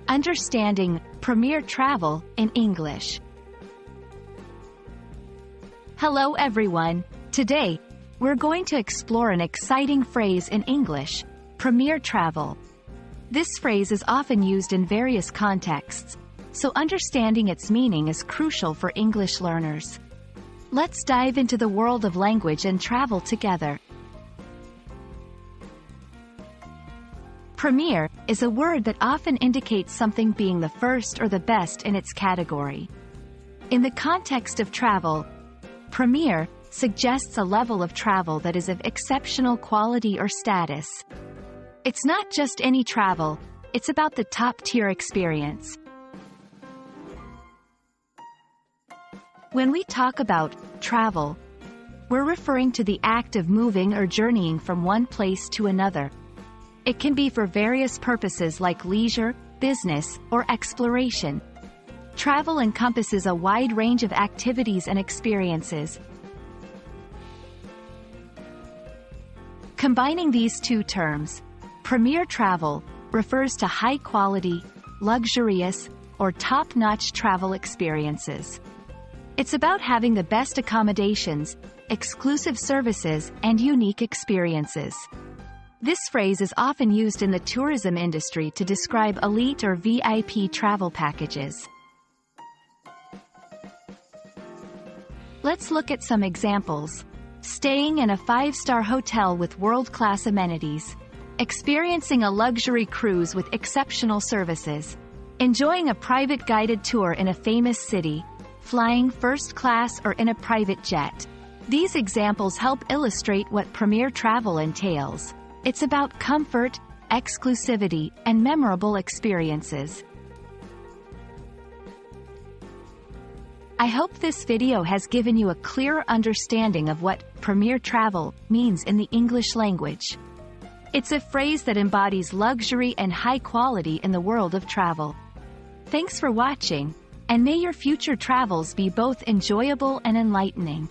Understanding Premier Travel in English. Hello everyone. Today, we're going to explore an exciting phrase in English, Premier Travel. This phrase is often used in various contexts, so understanding its meaning is crucial for English learners. Let's dive into the world of language and travel together. Premier is a word that often indicates something being the first or the best in its category. In the context of travel, premier suggests a level of travel that is of exceptional quality or status. It's not just any travel, it's about the top-tier experience. When we talk about travel, we're referring to the act of moving or journeying from one place to another. It can be for various purposes like leisure, business, or exploration. Travel encompasses a wide range of activities and experiences. Combining these two terms, premier travel refers to high-quality, luxurious, or top-notch travel experiences. It's about having the best accommodations, exclusive services, and unique experiences. This phrase is often used in the tourism industry to describe elite or VIP travel packages. Let's look at some examples. Staying in a 5-star hotel with world-class amenities. Experiencing a luxury cruise with exceptional services. Enjoying a private guided tour in a famous city. Flying first class or in a private jet. These examples help illustrate what premier travel entails. It's about comfort, exclusivity, and memorable experiences. I hope this video has given you a clearer understanding of what premier travel means in the English language. It's a phrase that embodies luxury and high quality in the world of travel. Thanks for watching, and may your future travels be both enjoyable and enlightening.